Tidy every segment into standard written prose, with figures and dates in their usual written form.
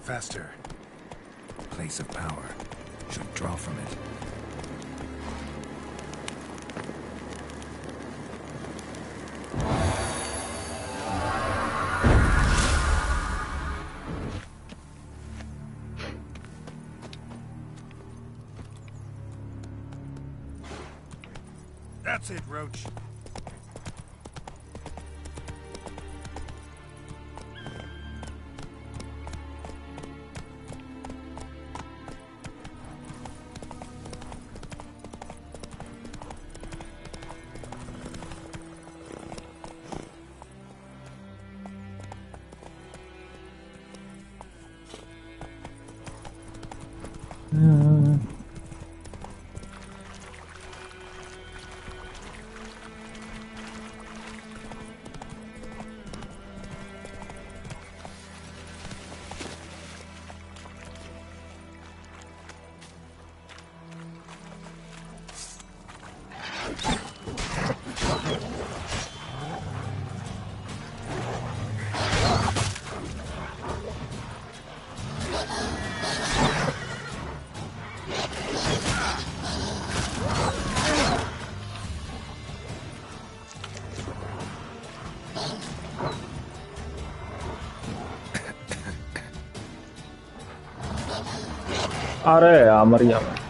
Faster. Place of power. Should draw from it. That's it, Roach. अरे यार मर गया मैं।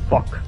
Fuck.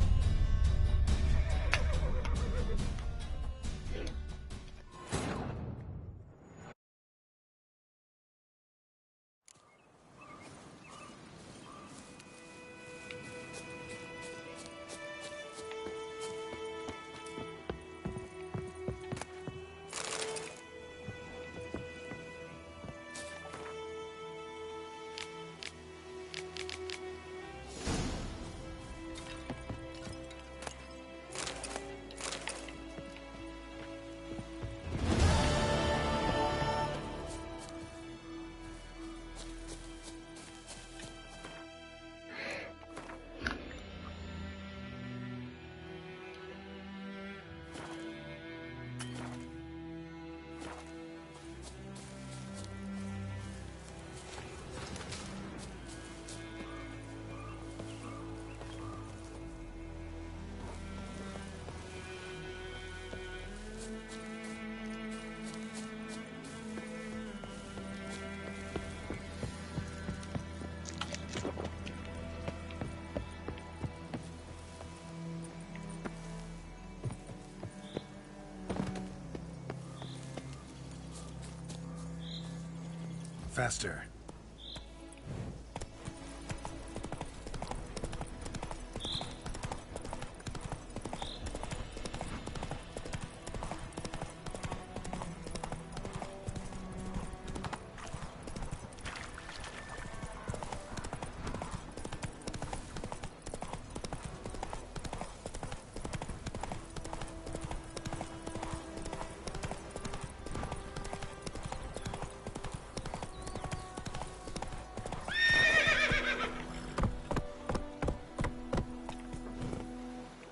Faster.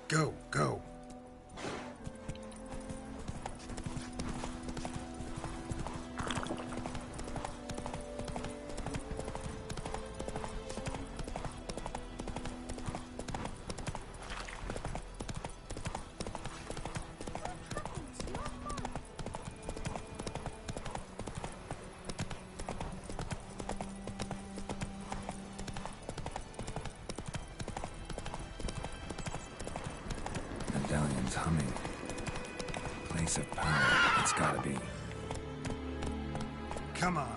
Go, go. Medallion's humming. Place of power, it's gotta be. Come on.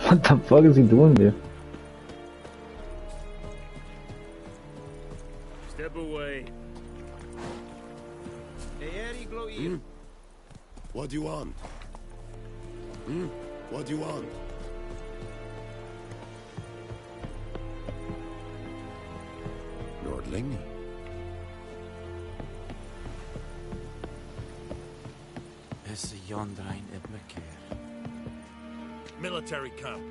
What the fuck is he doing there? Step away. What do you want? What do you want? Nordling? Military camp.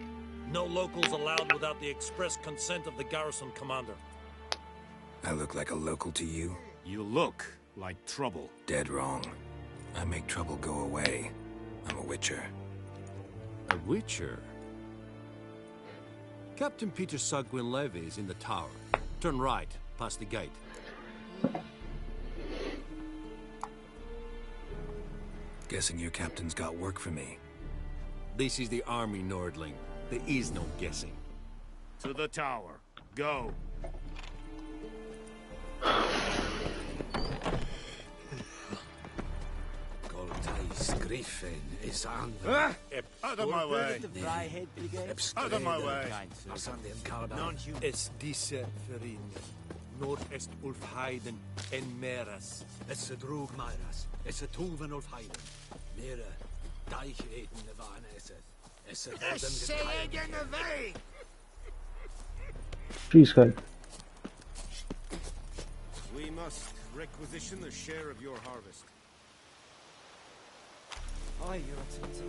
No locals allowed without the express consent of the garrison commander. I look like a local to you? You look like trouble. Dead wrong. I make trouble go away. I'm a witcher. A witcher? Captain Peter Sugwin Levy is in the tower. Turn right, past the gate. Guessing your captain's got work for me. This is the army, Nordling. There is no guessing. To the tower. Go. Out of my way! Out of my way! Es diese Verin. Nordest Ulfheiden en Meras. Es drog Meiras. Es tuven Ulf Heiden. Mere Deicheten waren es. Es Sägen away! Jeez, guy. We must requisition a share of your harvest. Aye, Your Excellency.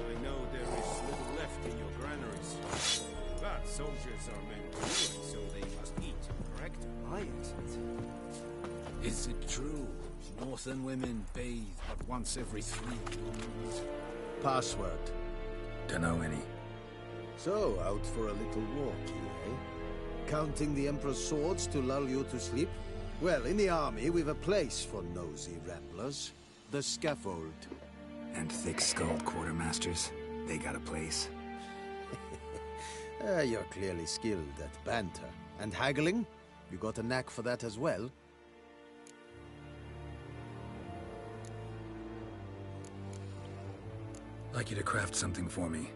I know there is little left in your granaries. But soldiers are meant to do it, so they must eat, correct? Aye, Your Excellency. Is it true? Northern women bathe but once every 3 moons. Password. Dunno any. So, out for a little walk, eh? Counting the Emperor's swords to lull you to sleep? Well, in the army, we've a place for nosy ramblers. The scaffold. And thick-skulled quartermasters. They got a place. You're clearly skilled at banter. And haggling? You got a knack for that as well? Like you to craft something for me.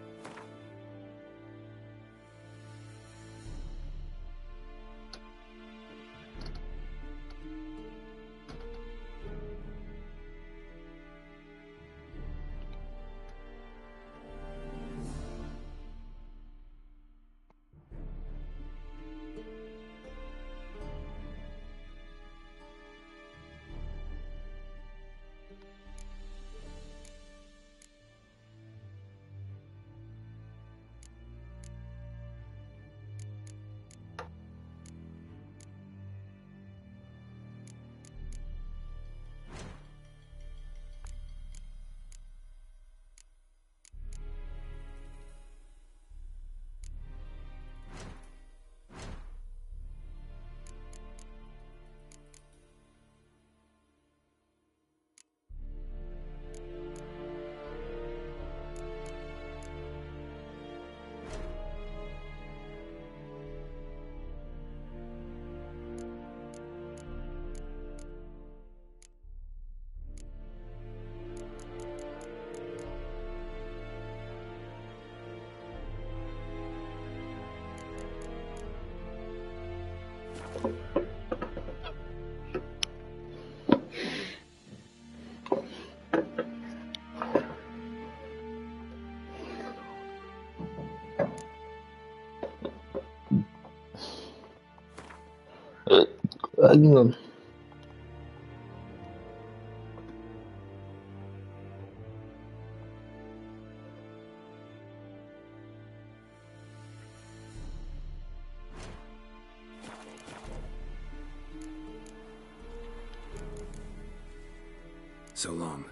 So long.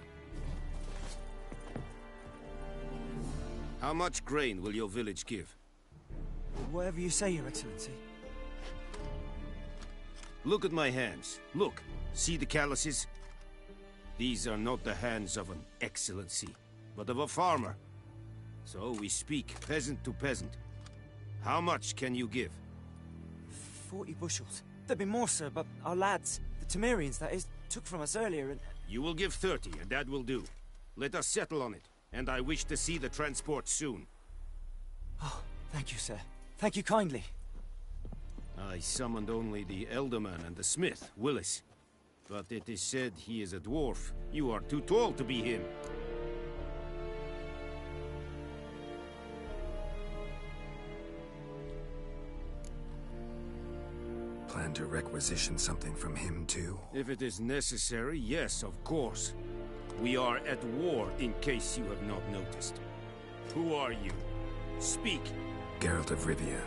How much grain will your village give? Whatever you say, Your Excellency. Look at my hands. Look. See the calluses? These are not the hands of an excellency, but of a farmer. So we speak peasant to peasant. How much can you give? 40 bushels. There'd be more, sir, but our lads, the Temerians, that is, took from us earlier and... You will give 30, and that will do. Let us settle on it, and I wish to see the transport soon. Oh, thank you, sir. Thank you kindly. I summoned only the Elderman and the smith, Willis. But it is said he is a dwarf. You are too tall to be him. Plan to requisition something from him, too? If it is necessary, yes, of course. We are at war, in case you have not noticed. Who are you? Speak. Geralt of Rivia,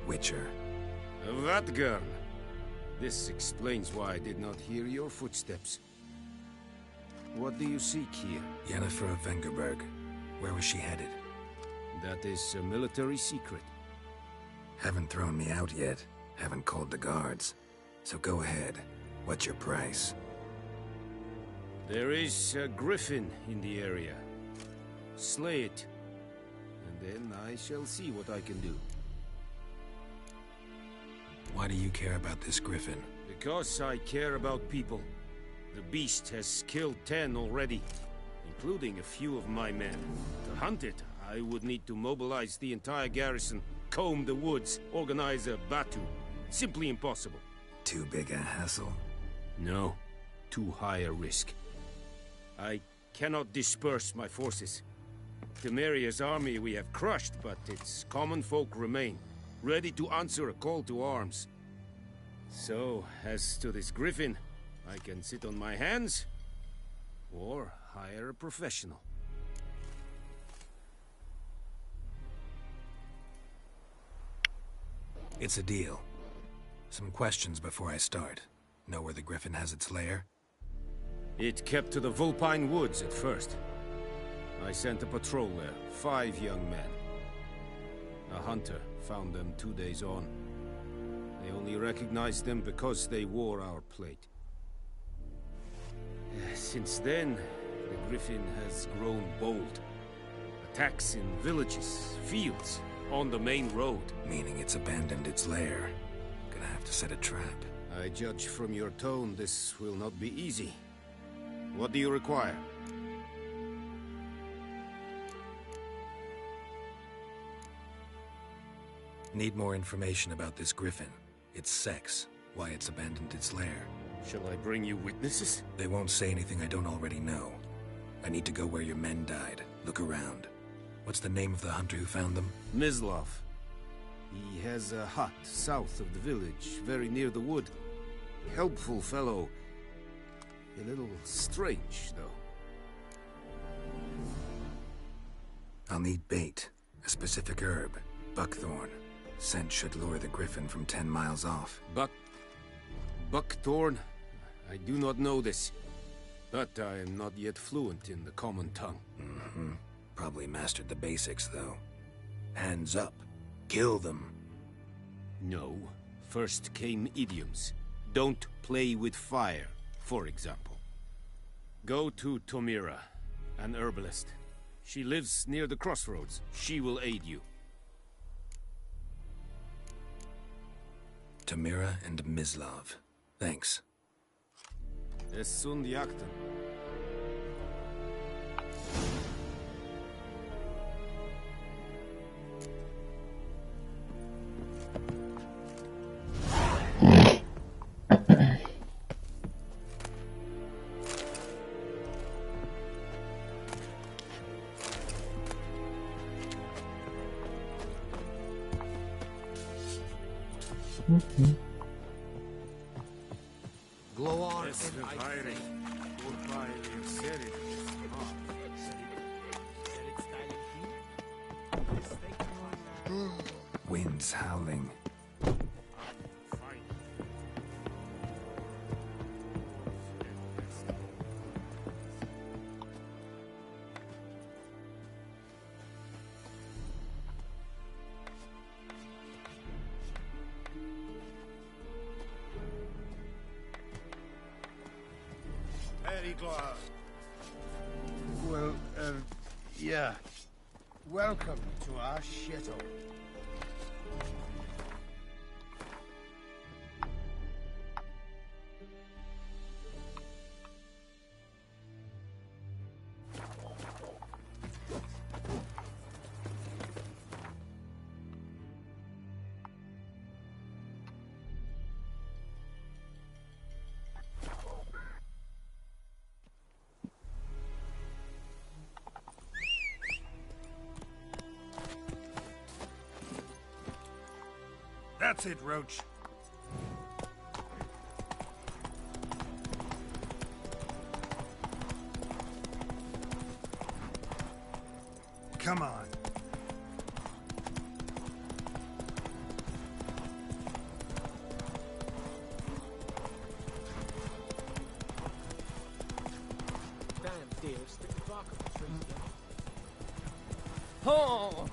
Witcher. Vatgern. This explains why I did not hear your footsteps. What do you seek here? Yennefer of Vengerberg. Where was she headed? That is a military secret. Haven't thrown me out yet. Haven't called the guards. So go ahead. What's your price? There is a griffin in the area. Slay it. And then I shall see what I can do. Why do you care about this griffin? Because I care about people. The beast has killed 10 already, including a few of my men. To hunt it, I would need to mobilize the entire garrison, comb the woods, organize a batu. Simply impossible. Too big a hassle? No, too high a risk. I cannot disperse my forces. Temeria's army we have crushed, but its common folk remain, ready to answer a call to arms. So, as to this griffin, I can sit on my hands, or hire a professional. It's a deal. Some questions before I start. Know where the griffin has its lair? It kept to the Vulpine Woods at first. I sent a patrol there, 5 young men. A hunter found them 2 days on. They only recognized them because they wore our plate. Since then, the griffin has grown bold. Attacks in villages, fields, on the main road. Meaning it's abandoned its lair. Gonna have to set a trap. I judge from your tone this will not be easy. What do you require? Need more information about this griffin. Its sex, why it's abandoned its lair. Shall I bring you witnesses? They won't say anything I don't already know. I need to go where your men died. Look around. What's the name of the hunter who found them? Mislav. He has a hut south of the village, very near the wood. Helpful fellow. A little strange, though. I'll need bait. A specific herb. Buckthorn. Scent should lure the griffin from 10 miles off. Buckthorn? I do not know this. But I am not yet fluent in the common tongue. Mm-hmm. Probably mastered the basics, though. Hands up. Kill them. No. First came idioms. Don't play with fire, for example. Go to Tomira, an herbalist. She lives near the crossroads. She will aid you. Tamira and Mislav. Thanks. Es sunt jakten. Gloar Es in verheirig. Wobei wir Serit Winds howling. Gloar. Well, yeah. Welcome to our chateau. That's it, Roach. Come on. Damn deer, stick the bark up the tree. Oh!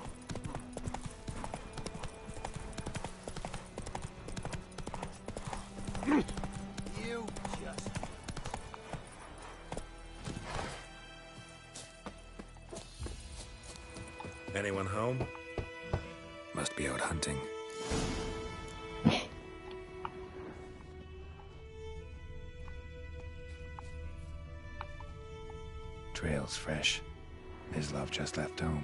You just... Anyone home? Must be out hunting. Trail's fresh. Mislav just left home.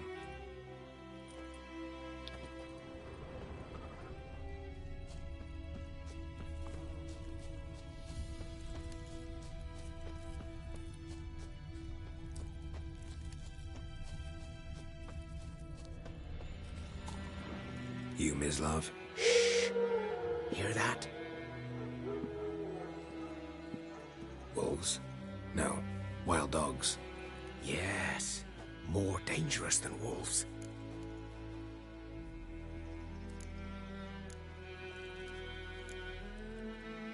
You, Mislav? Hear that? Wolves? No. Wild dogs. Yes. More dangerous than wolves.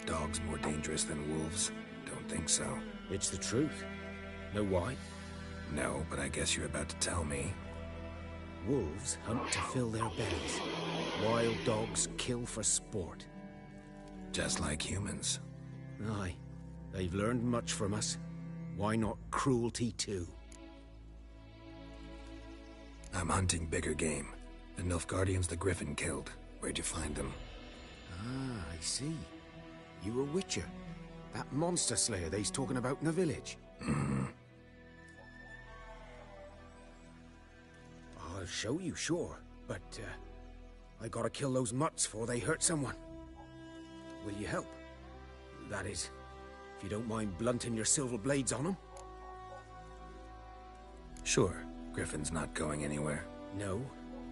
Dogs more dangerous than wolves? Don't think so. It's the truth. Know why? No, but I guess you're about to tell me. Wolves hunt to fill their bellies. Wild dogs kill for sport. Just like humans. Aye. They've learned much from us. Why not cruelty too? I'm hunting bigger game. The Nilfgaardians the Griffin killed. Where'd you find them? Ah, I see. You a witcher. That monster slayer they's talking about in the village. Mm-hmm. I'll show you, sure. But, I gotta kill those mutts before they hurt someone. Will you help? That is, if you don't mind blunting your silver blades on them. Sure. Griffin's not going anywhere. No.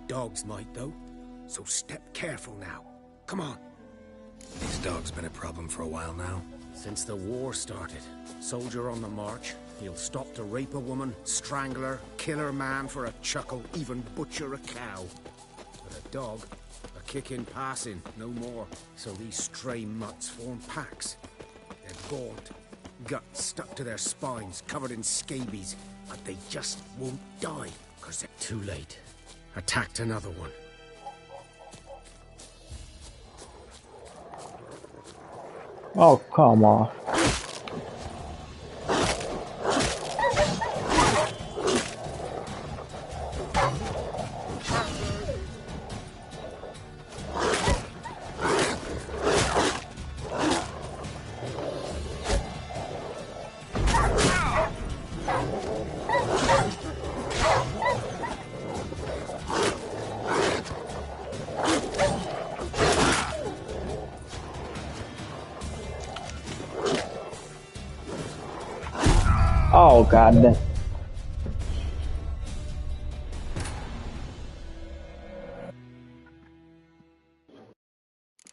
Dogs might, though. So step careful now. Come on. These dogs been a problem for a while now? Since the war started. Soldier on the march. He'll stop to rape a woman, strangle her, kill her man for a chuckle, even butcher a cow. But a dog, a kick in passing, no more. So these stray mutts form packs. They're gaunt, guts stuck to their spines, covered in scabies. But they just won't die, 'cause they're too late. Attacked another one. Oh, come on. Oh, God.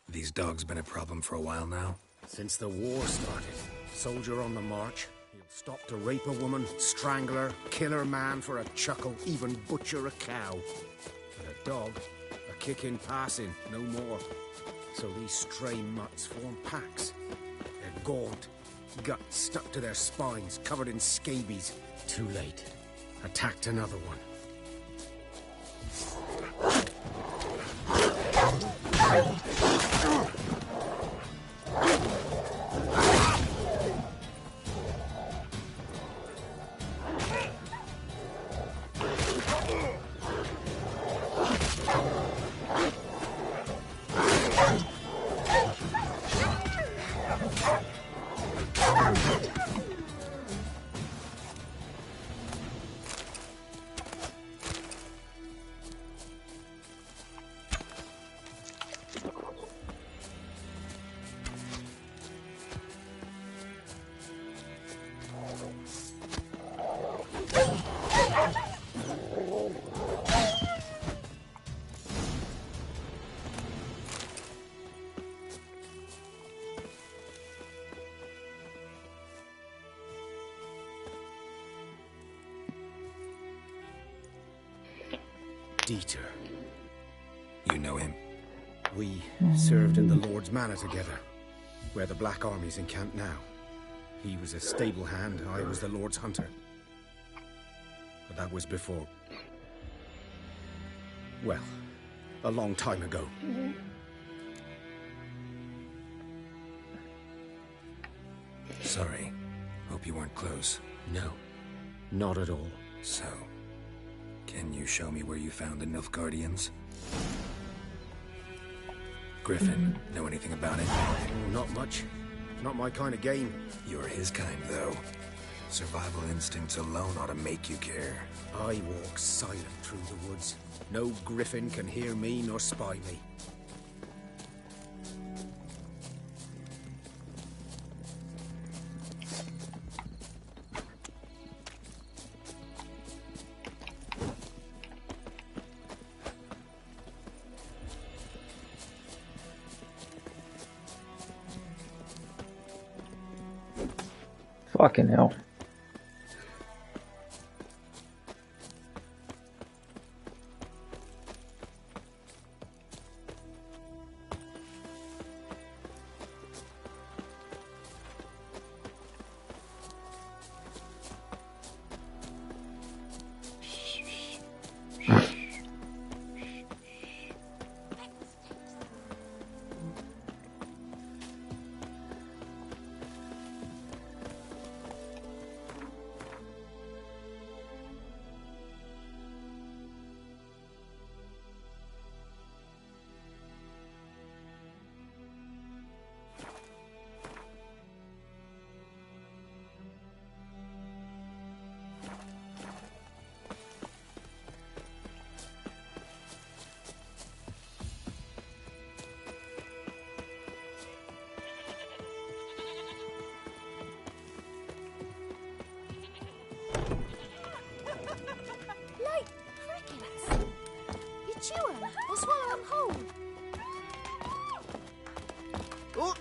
These dogs been a problem for a while now? Since the war started. Soldier on the march. He'll stop to rape a woman, strangle her, kill her man for a chuckle, even butcher a cow. But a dog, a kick in passing, no more. So these stray mutts form packs. They're gaunt, guts stuck to their spines, covered in scabies. Too late. Attacked another one. Dieter. You know him? We served in the Lord's Manor together, where the Black Army's encamped now. He was a stable hand, I was the Lord's hunter. But that was before... well, a long time ago. Sorry. Hope you weren't close. No, not at all. So, can you show me where you found the Nilfgaardians? Griffin, know anything about it? Oh, not much. Not my kind of game. You're his kind, though. Survival instincts alone ought to make you care. I walk silent through the woods. No griffin can hear me nor spy me. Fucking hell. Chew 'em or swallow 'em whole. Oh!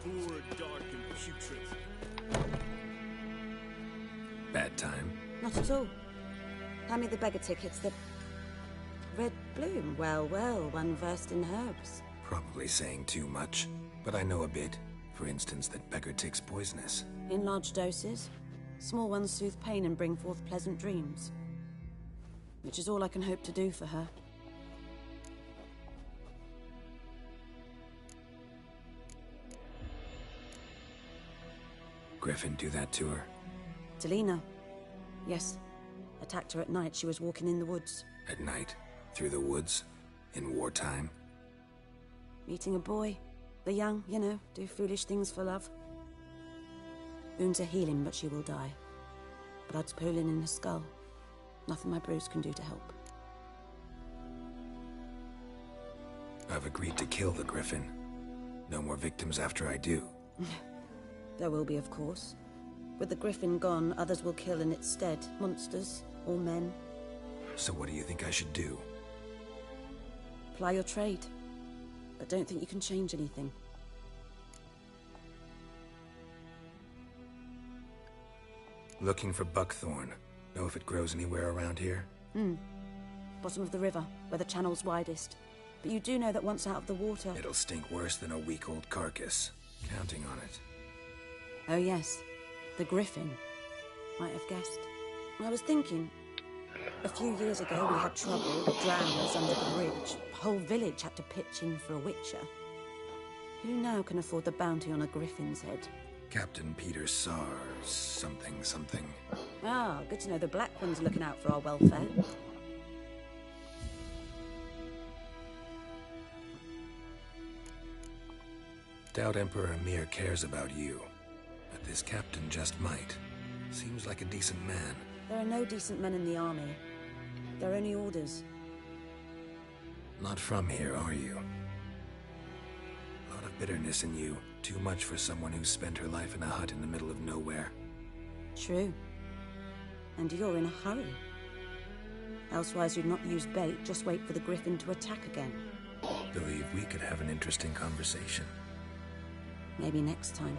Poor, dark, and putrid. Bad time. Not at all. Hand me the beggar tickets, the... Red bloom. Well, well, one versed in herbs. Probably saying too much, but I know a bit. For instance, that beggar tick's poisonous. In large doses. Small ones soothe pain and bring forth pleasant dreams. Which is all I can hope to do for her. Griffin do that to her? Delina. Yes. Attacked her at night. She was walking in the woods. At night? Through the woods? In wartime? Meeting a boy. The young, you know, do foolish things for love. Wounds are healing, but she will die. Blood's pooling in her skull. Nothing my bruise can do to help. I've agreed to kill the Griffin. No more victims after I do. There will be, of course. With the Griffin gone, others will kill in its stead. Monsters, or men. So what do you think I should do? Ply your trade. But don't think you can change anything. Looking for buckthorn. Know if it grows anywhere around here? Bottom of the river, where the channel's widest. But you do know that once out of the water... It'll stink worse than a week-old carcass. Counting on it. Oh yes, the Griffin. Might have guessed. I was thinking, a few years ago we had trouble with drowners under the bridge. The whole village had to pitch in for a witcher. Who now can afford the bounty on a Griffin's head? Captain Peter Sars, something. Ah, good to know the Black Ones are looking out for our welfare. Doubt Emperor Emir cares about you. But this captain just might. Seems like a decent man. There are no decent men in the army. They're only orders. Not from here, are you? A lot of bitterness in you. Too much for someone who's spent her life in a hut in the middle of nowhere. True. And you're in a hurry. Elsewise you'd not use bait, just wait for the griffin to attack again. Believe we could have an interesting conversation. Maybe next time.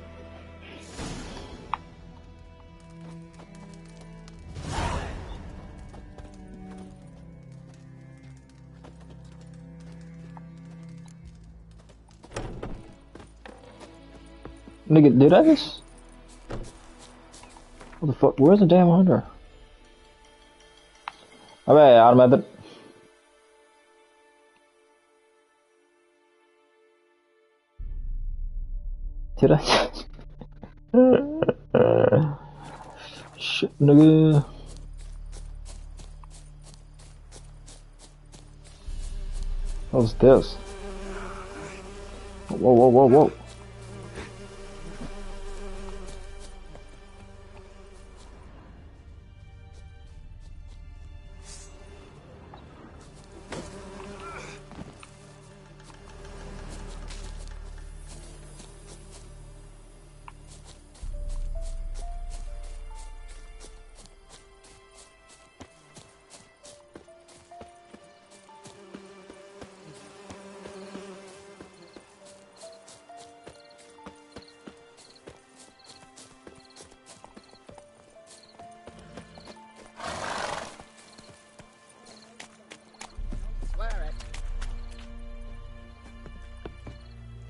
Nigga, did I just? What the fuck? Where's the damn hunter? अबे यार मैं तो did I? Shit, nigga. What's this? Whoa, whoa, whoa, whoa.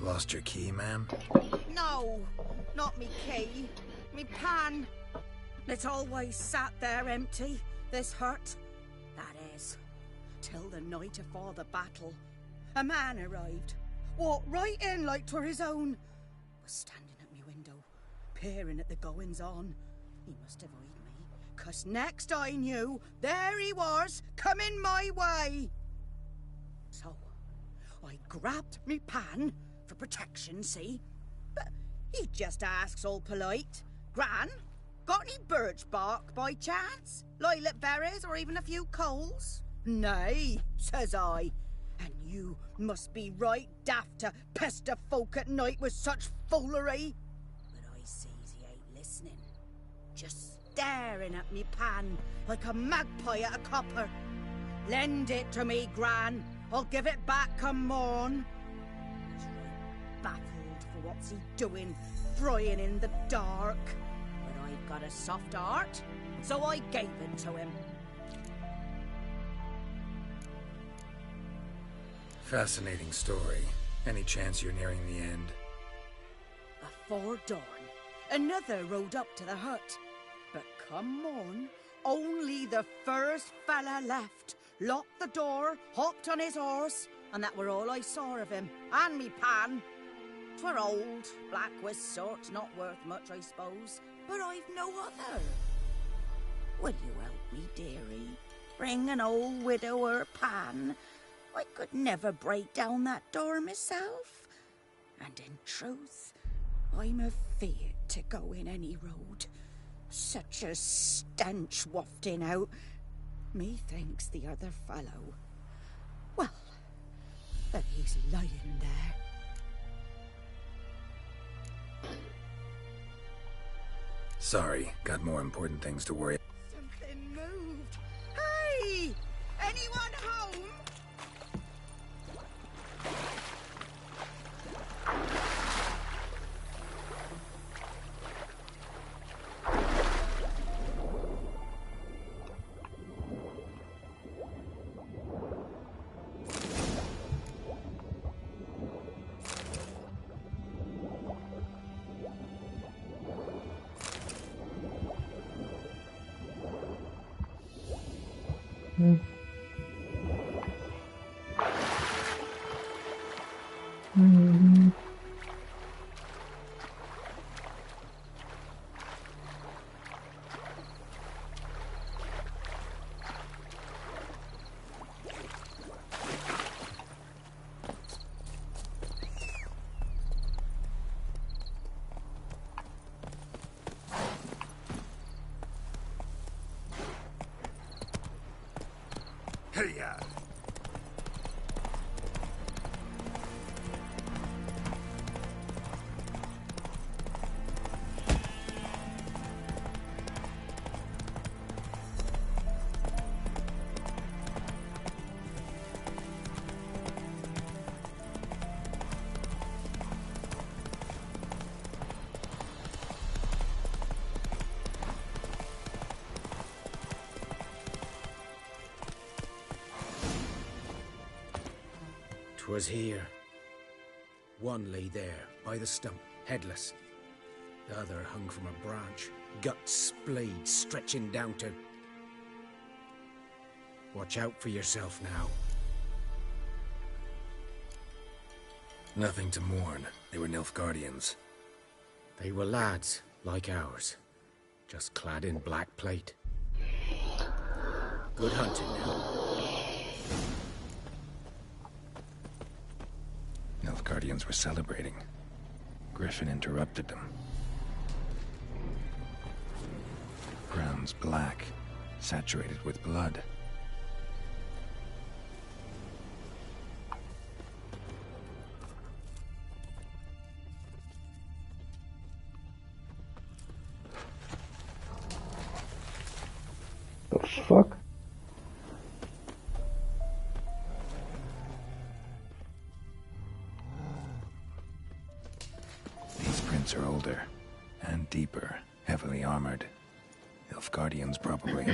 Lost your key, ma'am? No, not me key. Me pan. It's always sat there empty, this hut. That is, till the night afore the battle. A man arrived, walked right in like 'twere his own. Was standing at me window, peering at the goings-on. He must have eyed me, 'cause next I knew, there he was, coming my way. So, I grabbed me pan, for protection, see? But he just asks all polite, Gran, got any birch bark by chance? Lilac berries or even a few coals? Nay, says I. And you must be right daft to pester folk at night with such foolery. But I sees he ain't listening. Just staring at me pan like a magpie at a copper. Lend it to me, Gran. I'll give it back come morn. Baffled for what's he doing, frying in the dark. But I've got a soft heart, so I gave it to him. Fascinating story. Any chance you're nearing the end? Before dawn, another rode up to the hut. But come morn, only the first fella left. Locked the door, hopped on his horse, and that were all I saw of him, and me pan. 'Twere old, black with sort, not worth much, I suppose, but I've no other. Will you help me, dearie? Bring an old widower pan? I could never break down that door myself. And in truth, I'm afeard to go in any road. Such a stench wafting out. Methinks the other fellow, well, that he's lying there. Sorry, got more important things to worry. Something moved. Hey! Anyone home? Hey-ya! 'Twas here. One lay there, by the stump, headless. The other hung from a branch, guts splayed, stretching down to... Watch out for yourself now. Nothing to mourn. They were Nilfgaardians. They were lads, like ours, just clad in black plate. Good hunting now. Nilfgaardians were celebrating. Griffin interrupted them. Ground's black, saturated with blood. The fuck? These prints are older and deeper, heavily armored. Nilfgaardians, probably.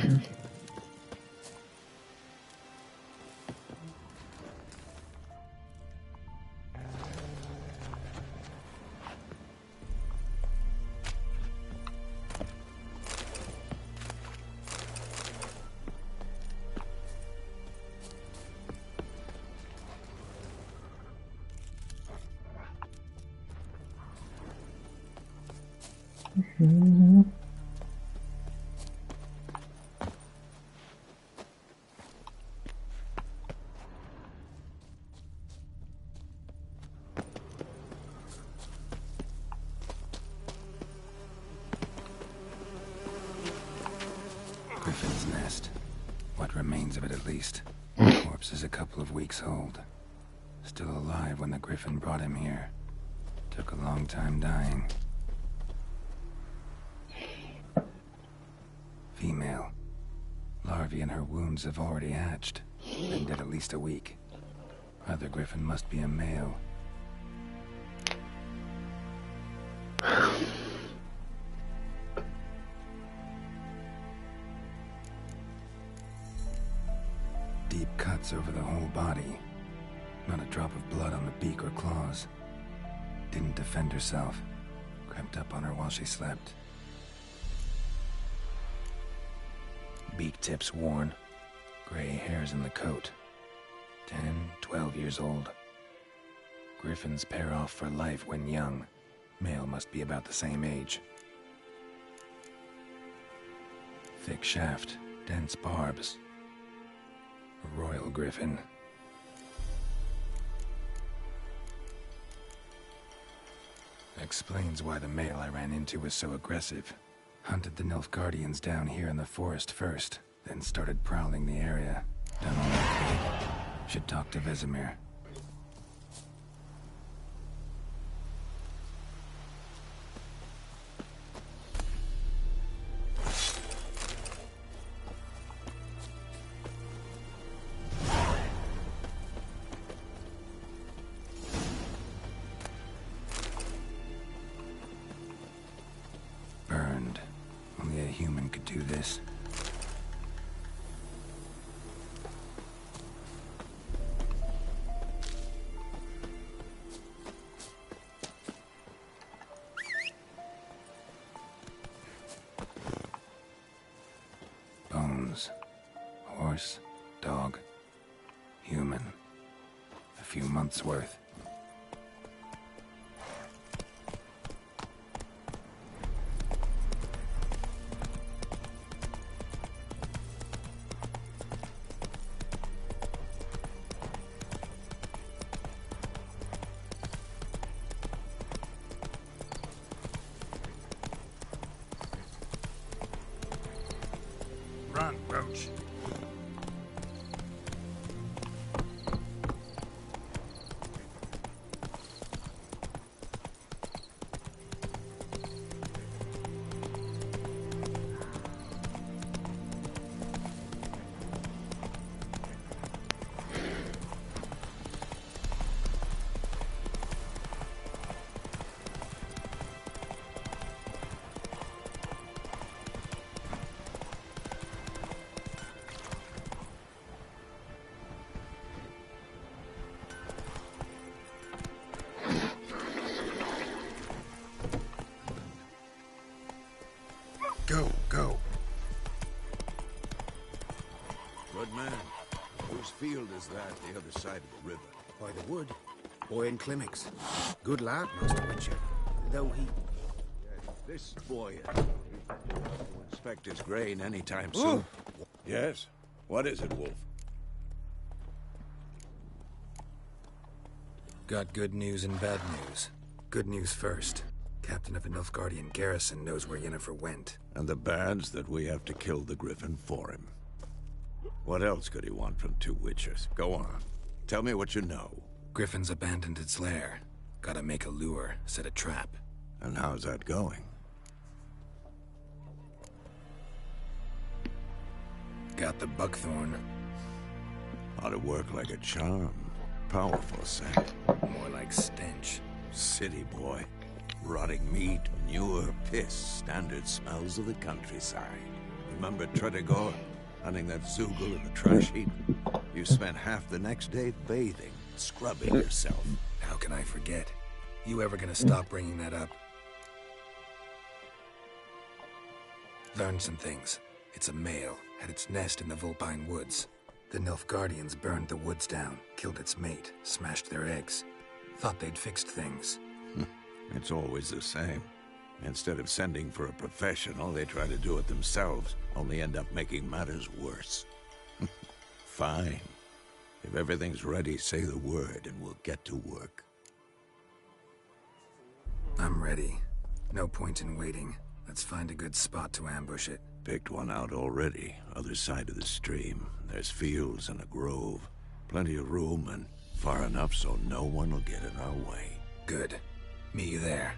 Griffin's nest. What remains of it, at least. The corpse is a couple of weeks old. Still alive when the Griffin brought him here. Took a long time dying. Female. Larvae in her wounds have already hatched. Been dead at least a week. Other Griffin must be a male. Deep cuts over the whole body. Not a drop of blood on the beak or claws. Didn't defend herself. Crept up on her while she slept. Beak tips worn. Gray hairs in the coat. 10, 12 years old. Griffins pair off for life when young. Male must be about the same age. Thick shaft, dense barbs. A royal griffin. Explains why the male I ran into was so aggressive. Hunted the Nilfgaardians down here in the forest first, then started prowling the area. Done all I could. Should talk to Vesemir. Burned. Only a human could do this. Bones. Horse, dog, human. A few months' worth. Run, Roach. field is that the other side of the river? By the wood. Boy in clinics. Good lad, Master Witcher. Though he... This boy will inspect his grain anytime soon. Yes? What is it, Wolf? Got good news and bad news. Good news first. Captain of a Nilfgaardian garrison knows where Yennefer went. And the bad's that we have to kill the Griffin for him. What else could he want from two witchers? Go on. Tell me what you know. Griffin's abandoned its lair. Gotta make a lure, set a trap. And how's that going? Got the buckthorn. Ought to work like a charm. Powerful scent. More like stench. City boy. Rotting meat, manure, piss. Standard smells of the countryside. Remember Tretogor? Hunting that Zoogle in the trash heap? You spent half the next day bathing, scrubbing yourself. How can I forget? You ever gonna stop bringing that up? Learned some things. It's a male, had its nest in the Vulpine Woods. The Nilfgaardians burned the woods down, killed its mate, smashed their eggs. Thought they'd fixed things. It's always the same. Instead of sending for a professional, they try to do it themselves, only end up making matters worse. Fine. If everything's ready, say the word and we'll get to work. I'm ready. No point in waiting. Let's find a good spot to ambush it. Picked one out already. Other side of the stream. There's fields and a grove. Plenty of room and far enough so no one will get in our way. Good. Meet you there.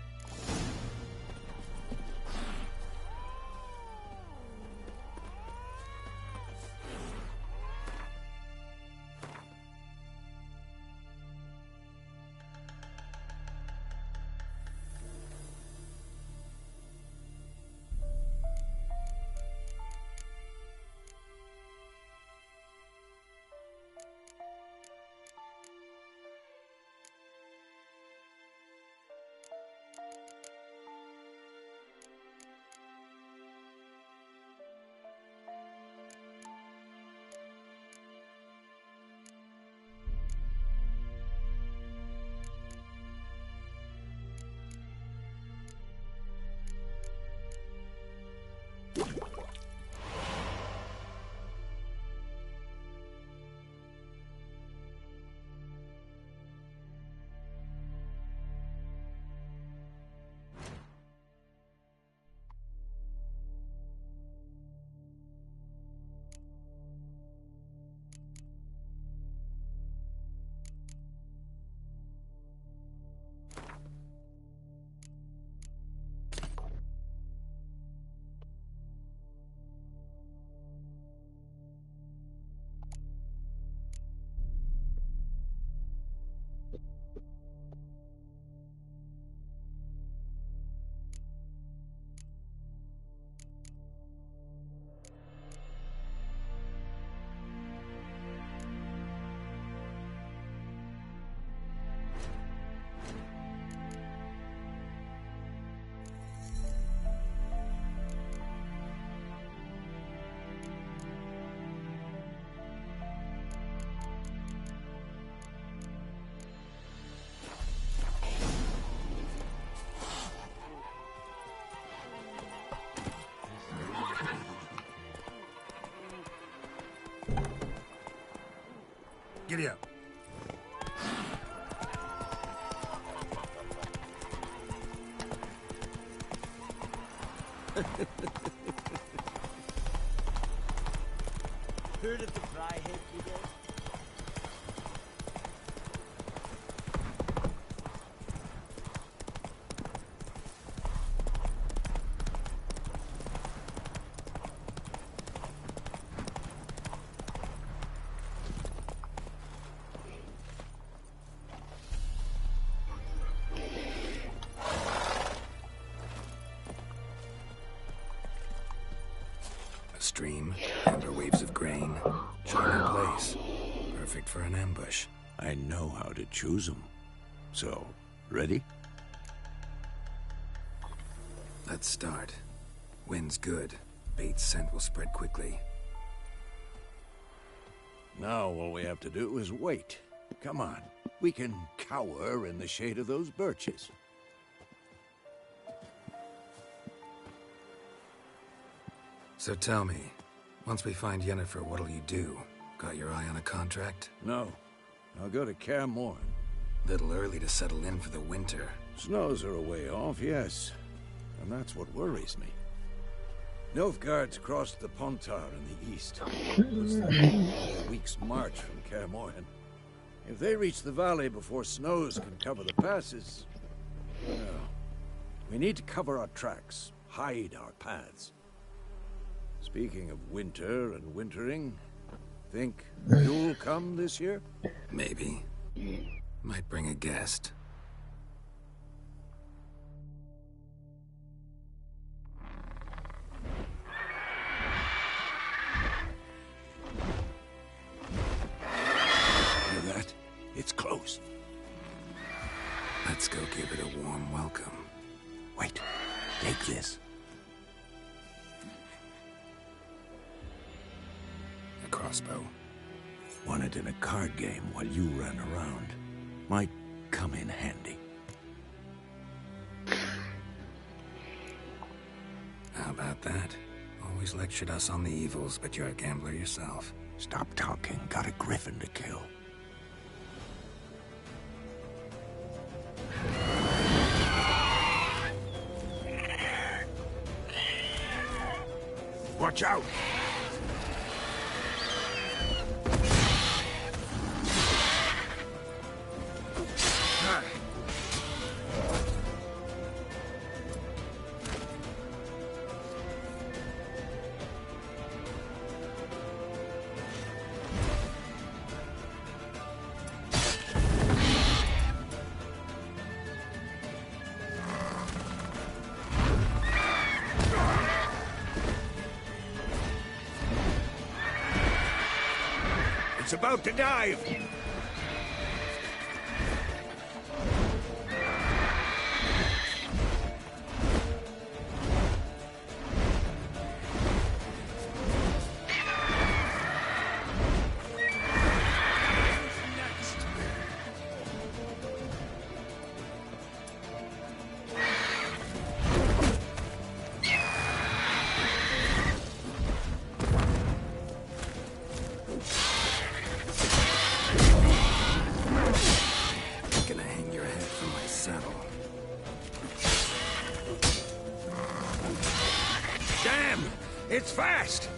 Giddy up. Heard of the Fryhead Brigade? Stream, amber waves of grain, charming place. Perfect for an ambush. I know how to choose them. So, ready? Let's start. Wind's good. Bait's scent will spread quickly. Now all we have to do is wait. Come on. We can cower in the shade of those birches. So tell me, once we find Yennefer, what'll you do? Got your eye on a contract? No. I'll go to Kaer Morhen. Little early to settle in for the winter. Snows are a way off, yes. And that's what worries me. Nilfgaard's crossed the Pontar in the east. It's a week's march from Kaer Morhen. If they reach the valley before snows can cover the passes... Well, we need to cover our tracks, hide our paths. Speaking of winter and wintering, think you'll come this year? Maybe. Might bring a guest. Hear that? It's close. Let's go give it a warm welcome. Wait, take this. A crossbow. Won it in a card game while you ran around. Might come in handy. How about that? Always lectured us on the evils, but you're a gambler yourself. Stop talking. Got a griffin to kill. Watch out! It's about to dive! It's fast!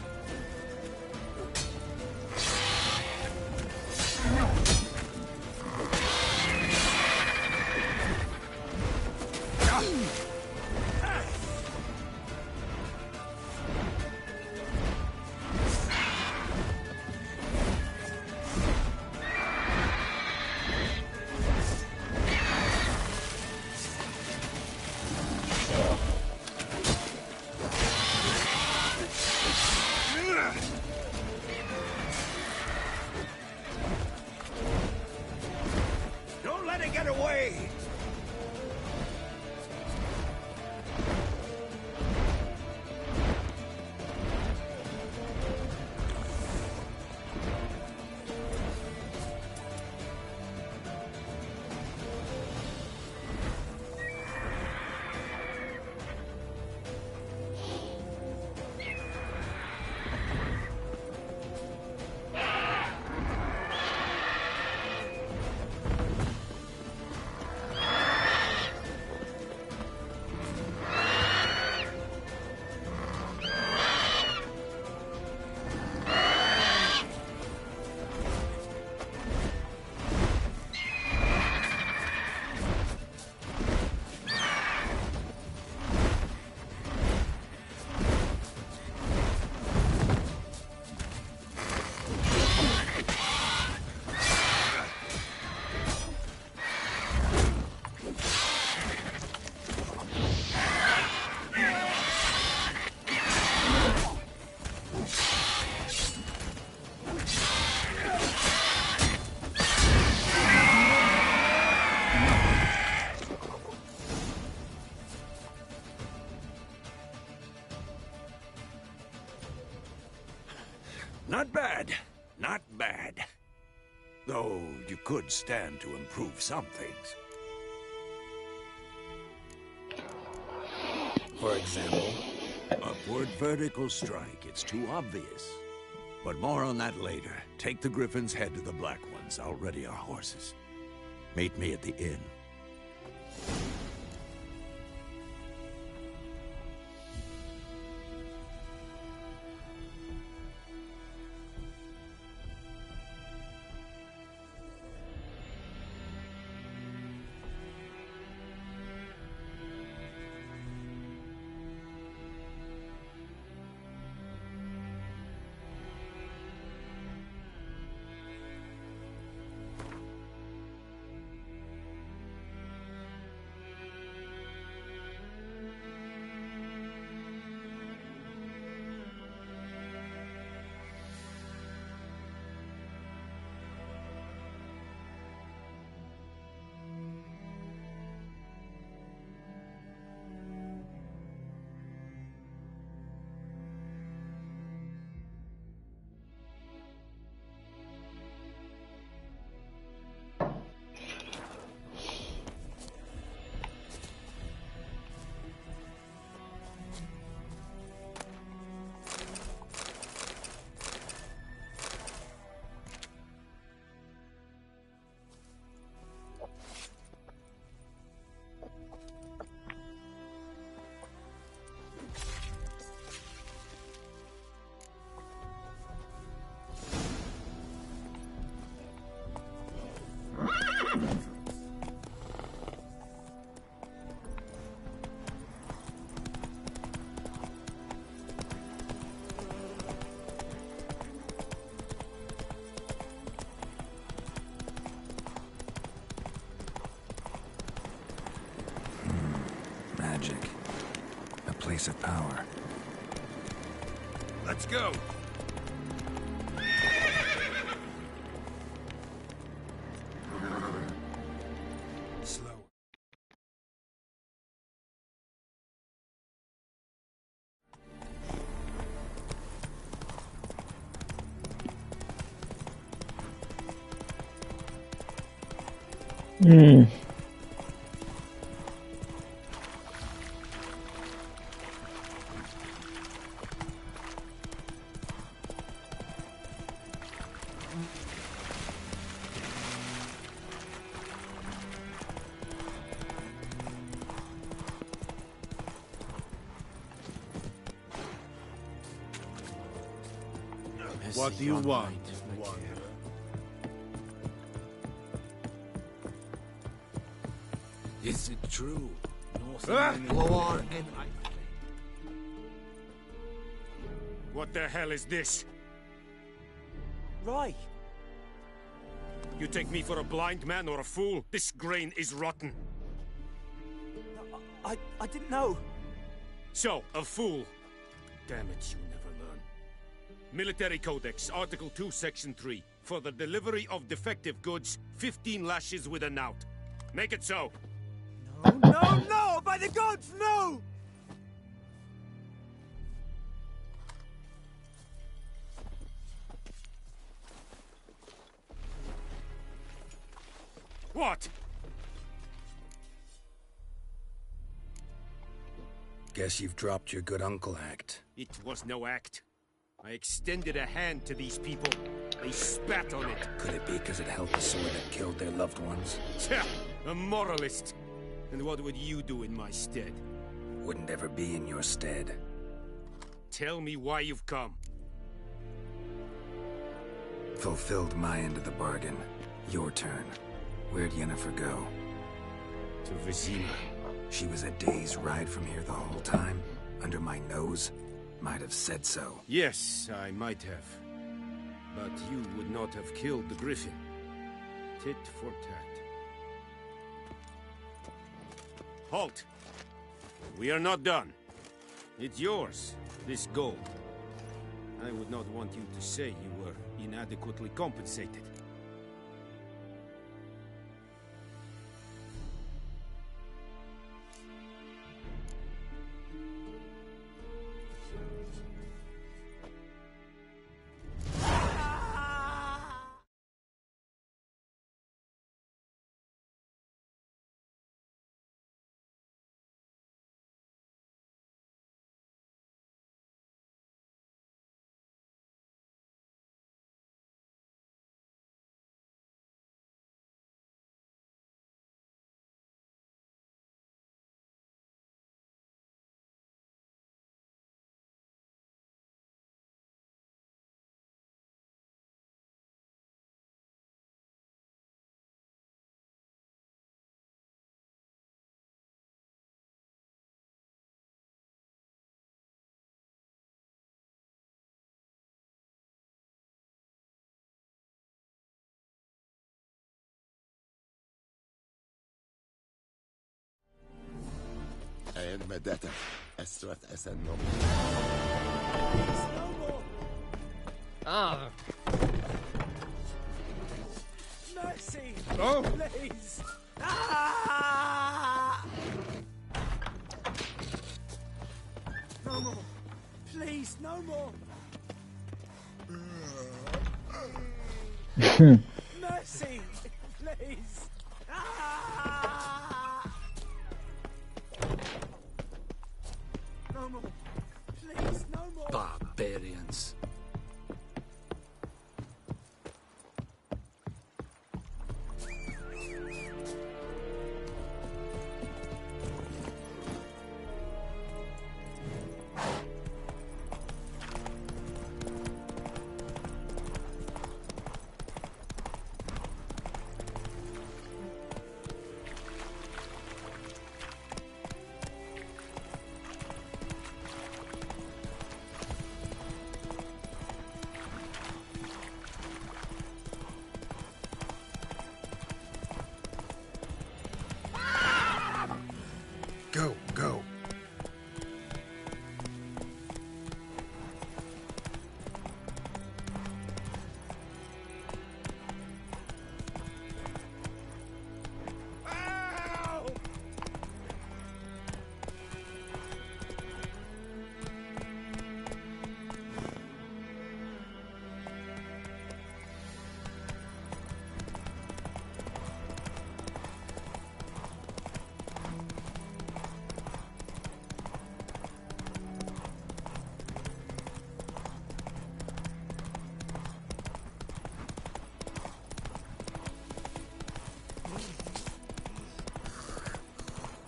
So, you could stand to improve some things. For example? Upward vertical strike. It's too obvious. But more on that later. Take the Griffin's head to the Black Ones. I'll ready our horses. Meet me at the inn. Magic. A place of power. Let's go! Slow. What do you want, wanderer? Is it true? What the hell is this? Right. You take me for a blind man or a fool? This grain is rotten. I didn't know. So, a fool. Damn it, you never learn. Military Codex, Article 2, Section 3. For the delivery of defective goods, 15 lashes with a knout. Make it so. No, no! By the gods, no! What? Guess you've dropped your good uncle act. It was no act. I extended a hand to these people. They spat on it. Could it be because it held the sword that killed their loved ones? Tja, a moralist. And what would you do in my stead? Wouldn't ever be in your stead. Tell me why you've come. Fulfilled my end of the bargain. Your turn. Where'd Yennefer go? To Vizima. She was a day's ride from here the whole time? Under my nose? Might have said so. Yes, I might have. But you would not have killed the Griffin. Tit for tat. Halt! We are not done. It's yours, this gold. I would not want you to say you were inadequately compensated. and Medetta. Estrath Esenom. Ah. Mercy! Oh! Please! Ah! No more! Please, no more! Mercy! Please! Ah! No more! Please, no more! Barbarians. Go, go.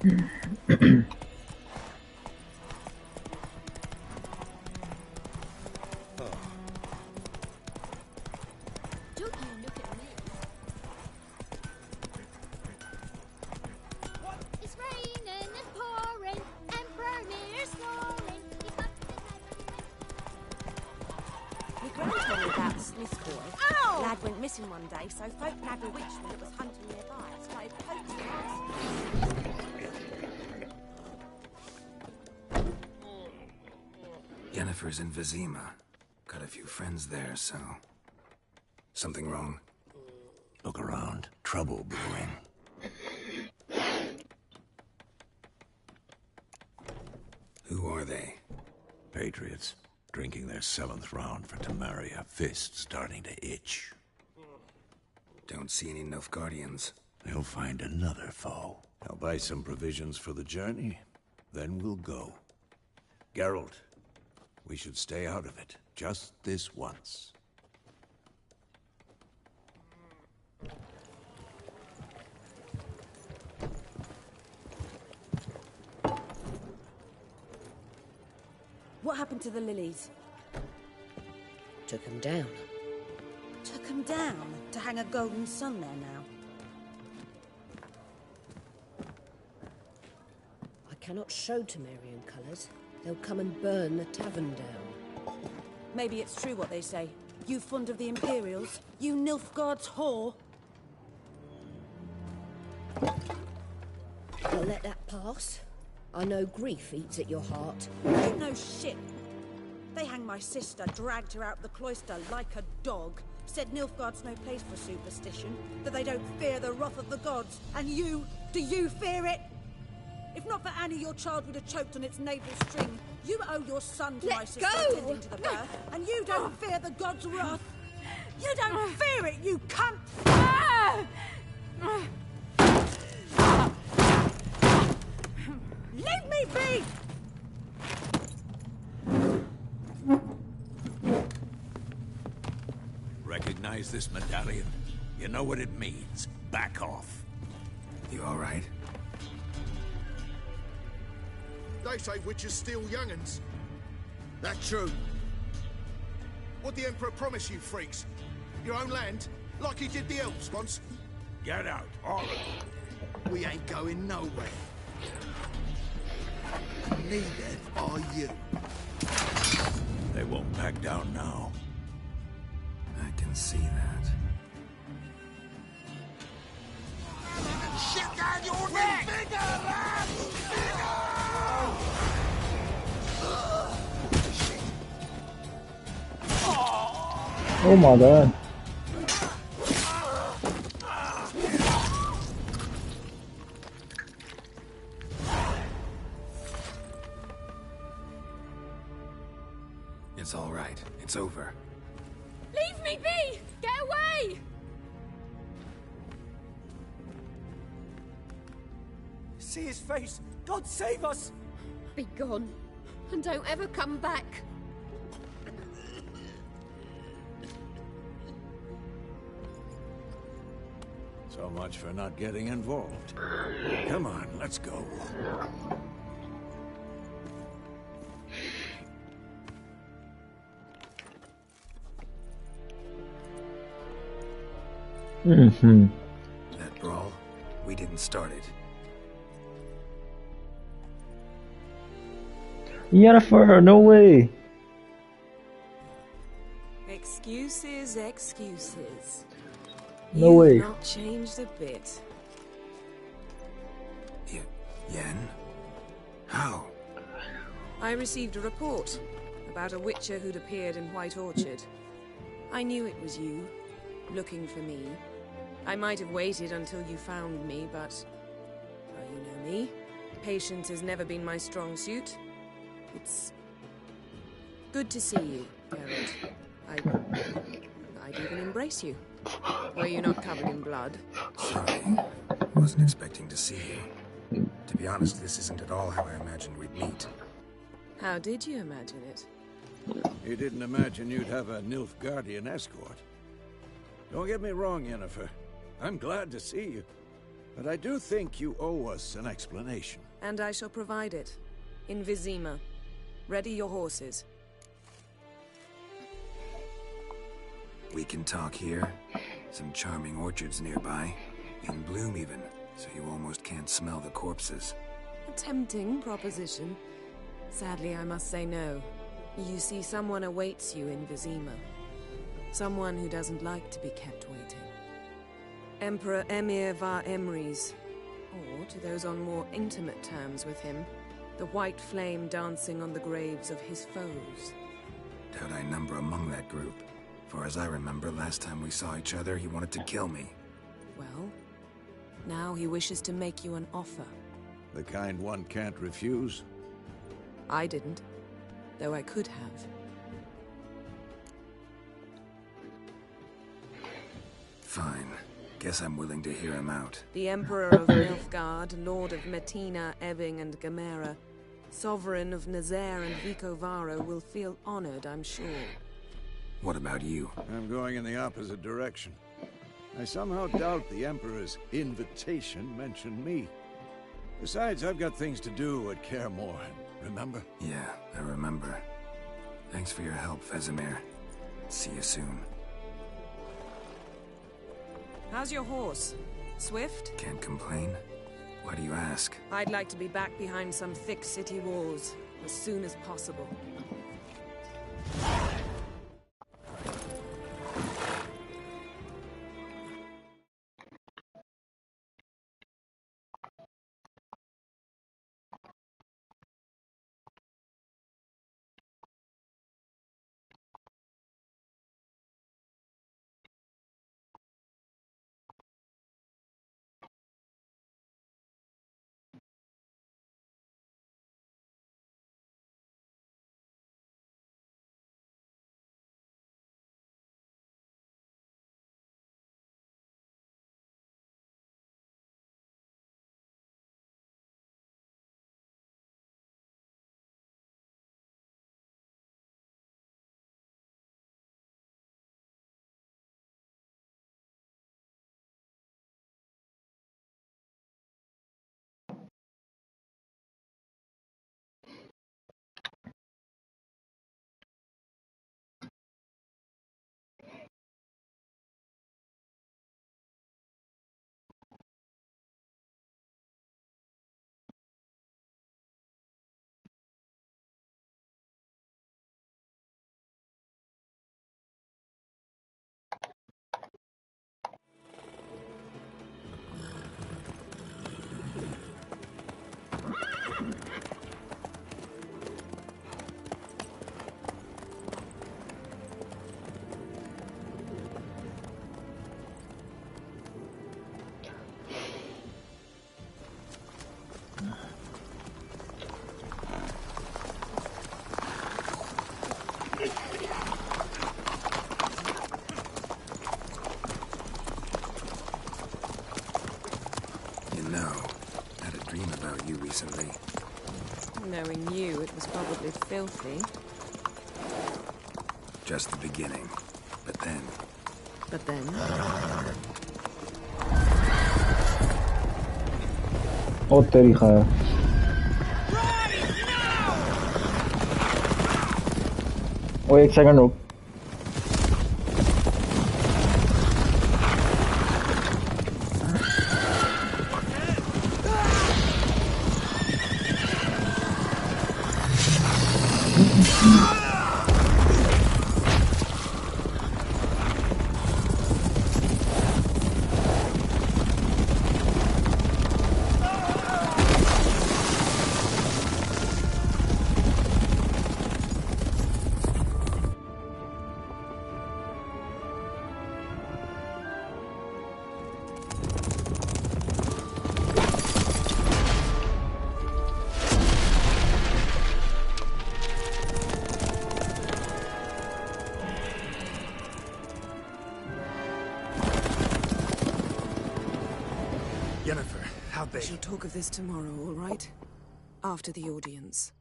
Don't you look at me. It's raining and pouring, and Vermeer's snoring. My gran told me about the Smith's boy. Ow! Lad went missing one day, so folk nabbed a witchman that was hunting nearby. Started poaching us. Yennefer's in Vizima. Got a few friends there, so... Something wrong? Look around. Trouble brewing. Who are they? Patriots. Drinking their 7th round for Temeria. Fist starting to itch. Don't see any Nilfgaardians. They'll find another foe. I'll buy some provisions for the journey. Then we'll go. Geralt, we should stay out of it. Just this once. What happened to the lilies? Took him down. Took them down to hang a golden sun there now. I cannot show Temerian colours. They'll come and burn the tavern down. Maybe it's true what they say. You fond of the Imperials? You Nilfgaard's whore? I'll let that pass. I know grief eats at your heart. You know shit. They hanged my sister, dragged her out the cloister like a dog. Said Nilfgaard's no place for superstition, that they don't fear the wrath of the gods. And you, do you fear it? If not for Annie, your child would have choked on its navel string. You owe your son to my sister attending to the birth, and you don't fear the gods' wrath. You don't fear it, you cunt! Leave me be! Recognize this medallion? You know what it means. Back off. You all right? They say witches steal young'uns. That's true. What'd the Emperor promise you, freaks? Your own land? Like he did the elves once? Get out, all of you. We ain't going nowhere. Neither are you. They won't back down now. I can see that. Shit down your neck! Bigger, lads! Bigger! Oh my god. It's all right. It's over. Leave me be! Get away! See his face! God save us! Be gone. And don't ever come back. So much for not getting involved. Come on, let's go. Mm-hmm. That brawl, we didn't start it. Yennefer, no way. Excuses, excuses. No You've way. not changed a bit. Yen? How? I received a report about a witcher who'd appeared in White Orchard. I knew it was you, looking for me. I might have waited until you found me, but... well, you know me. Patience has never been my strong suit. It's... good to see you, Geralt. I'd even embrace you. Were you not covered in blood? Sorry. Wasn't expecting to see you. To be honest, this isn't at all how I imagined we'd meet. How did you imagine it? You didn't imagine you'd have a Nilfgaardian escort. Don't get me wrong, Yennefer. I'm glad to see you. But I do think you owe us an explanation. And I shall provide it. In Vizima. Ready your horses. We can talk here. Some charming orchards nearby. In bloom even, so you almost can't smell the corpses. A tempting proposition. Sadly, I must say no. You see, someone awaits you in Vizima. Someone who doesn't like to be kept waiting. Emperor Emir var Emrys. Or, to those on more intimate terms with him, the white flame dancing on the graves of his foes. Doubt I number among that group. For as I remember, last time we saw each other, he wanted to kill me. Well, now he wishes to make you an offer. The kind one can't refuse? I didn't, though I could have. Fine. Guess I'm willing to hear him out. The Emperor of Nilfgaard, Lord of Metina, Ebbing, and Gamera, Sovereign of Nazaire and Vicovaro will feel honored, I'm sure. What about you? I'm going in the opposite direction. I somehow doubt the Emperor's invitation mentioned me. Besides, I've got things to do at Kaer Morhen, remember? Yeah, I remember. Thanks for your help, Vesemir. See you soon. How's your horse? Swift? Can't complain. Why do you ask? I'd like to be back behind some thick city walls as soon as possible. know. Had a dream about you recently. Knowing you, it was probably filthy. Just the beginning. But then... But then? ओ तेरी खैर ओ एक second रुक Jennifer, how We shall talk of this tomorrow, all right? After the audience.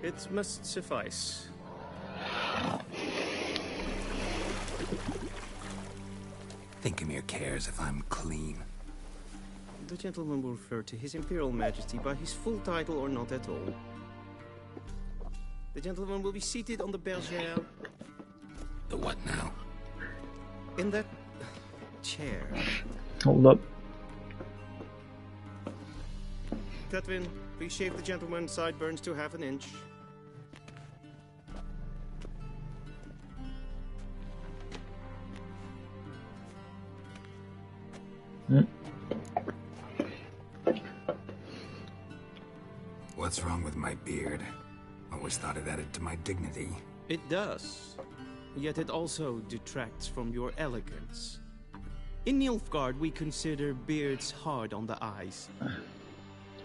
It must suffice. Thinkamere cares if I'm clean. The gentleman will refer to His Imperial Majesty by his full title or not at all. The gentleman will be seated on the bergère. The what now? In that chair. Hold up. Catwin, please shave the gentleman's sideburns to half an inch. What's wrong with my beard? Always thought it added to my dignity. It does. Yet it also detracts from your elegance. In Nilfgaard, we consider beards hard on the eyes.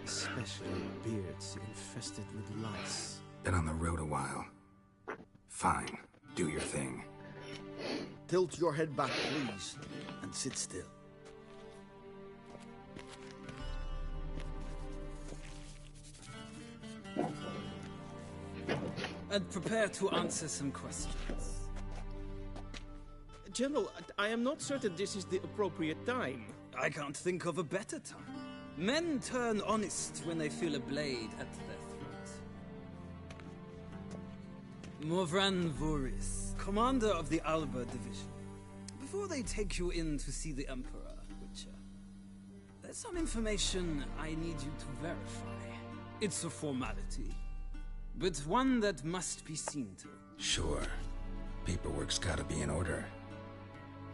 Especially beards infested with lice. Been on the road a while. Fine. Do your thing. Tilt your head back, please, and sit still. And prepare to answer some questions. General, I am not certain this is the appropriate time. I can't think of a better time. Men turn honest when they feel a blade at their throat. Morvran Voris, commander of the Alba Division. Before they take you in to see the Emperor, Witcher, there's some information I need you to verify. It's a formality, but one that must be seen to. Sure. Paperwork's gotta be in order.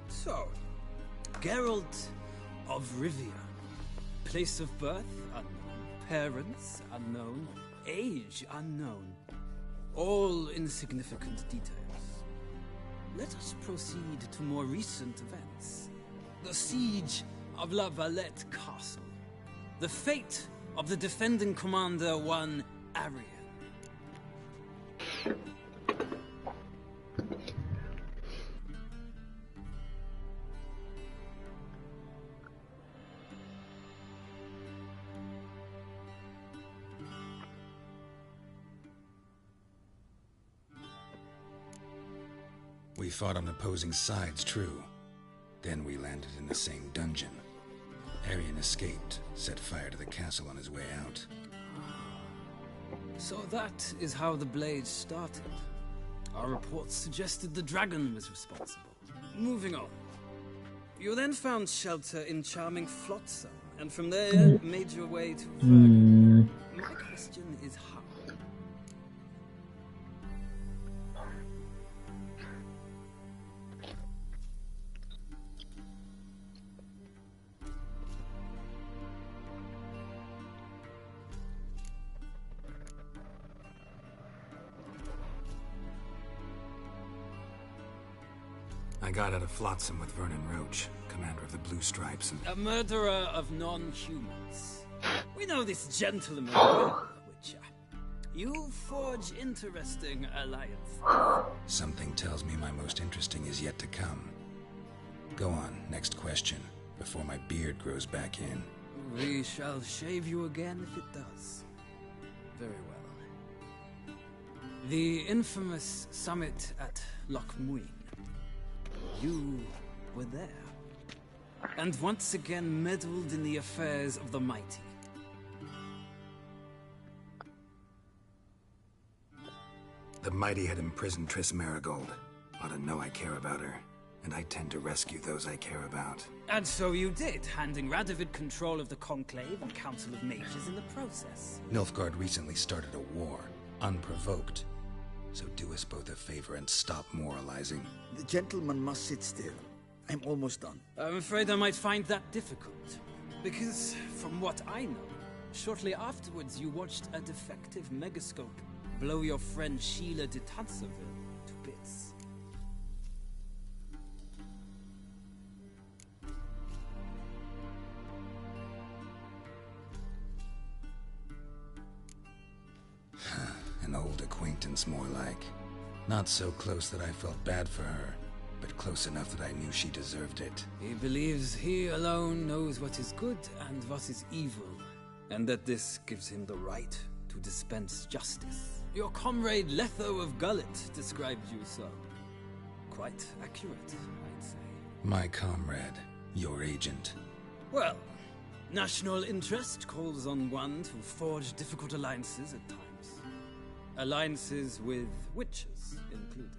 So, Geralt of Rivia. Place of birth, unknown. Parents, unknown. Age, unknown. All insignificant details. Let us proceed to more recent events. The siege of La Valette Castle. The fate of the defending commander, one Arian. We fought on opposing sides, true. Then we landed in the same dungeon. Arian escaped, set fire to the castle on his way out. So that is how the blade started. Our reports suggested the dragon was responsible. Moving on. You then found shelter in charming Flotsam, and from there made your way to Vergen. My question is how? I got out of Flotsam with Vernon Roach, commander of the Blue Stripes, and... A murderer of non-humans. We know this gentleman well, Witcher. You forge interesting alliances. Something tells me my most interesting is yet to come. Go on, next question, before my beard grows back in. We shall shave you again if it does. Very well. The infamous summit at Loch Muin. You were there. And once again meddled in the affairs of the mighty. The mighty had imprisoned Triss Marigold. Ought to know I care about her, and I tend to rescue those I care about. And so you did, handing Radovid control of the Conclave and Council of Mages in the process. Nilfgaard recently started a war, unprovoked. So do us both a favor and stop moralizing. The gentleman must sit still. I'm almost done. I'm afraid I might find that difficult. Because, from what I know, shortly afterwards you watched a defective megascope blow your friend Sheila de Tanserville to bits. An old acquaintance, more like. Not so close that I felt bad for her, but close enough that I knew she deserved it. He believes he alone knows what is good and what is evil, and that this gives him the right to dispense justice. Your comrade Letho of Gullet described you so. Quite accurate, I'd say. My comrade, your agent. Well, national interest calls on one to forge difficult alliances at times. Alliances with witches included.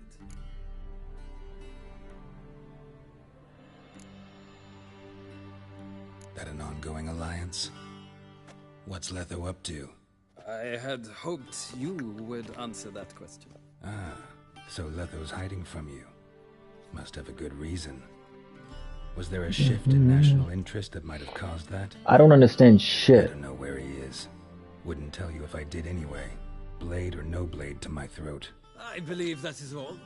That an ongoing alliance? What's Letho up to? I had hoped you would answer that question. Ah, so Letho's hiding from you. Must have a good reason. Was there a shift in national interest that might have caused that? I don't understand shit. I don't know where he is. Wouldn't tell you if I did anyway. Blade or no blade to my throat. I believe that is all.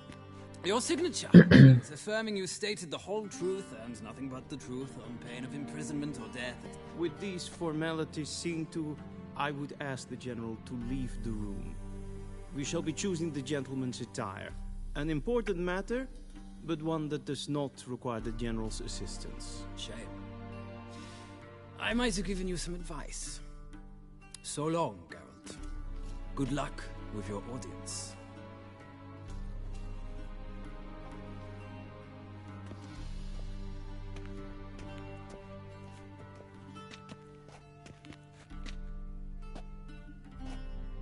Your signature is affirming you stated the whole truth and nothing but the truth on pain of imprisonment or death. With these formalities seen to, I would ask the General to leave the room. We shall be choosing the gentleman's attire. An important matter, but one that does not require the General's assistance. Shame. I might have given you some advice. So long, Geralt. Good luck with your audience.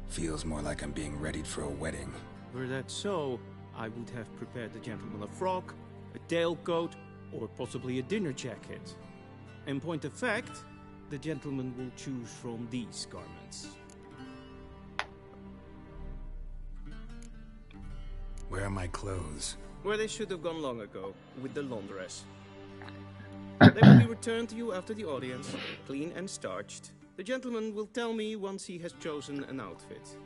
Feels more like I'm being readied for a wedding. Were that so, I would have prepared the gentleman a frock, a tailcoat, or possibly a dinner jacket. In point of fact, the gentleman will choose from these garments. Where are my clothes? Where they should have gone long ago, with the laundress. They will be returned to you after the audience, clean and starched. The gentleman will tell me once he has chosen an outfit.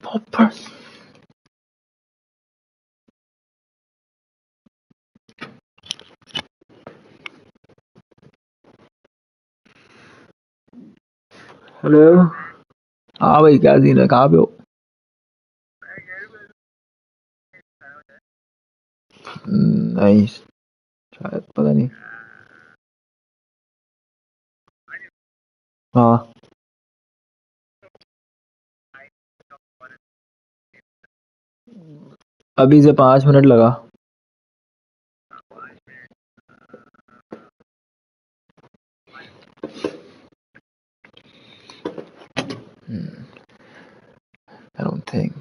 Poppers. Hello हाँ भाई क्या scene है कहाँ पे हो नहीं शायद पता नहीं हाँ अभी से 5 मिनट लगा I don't think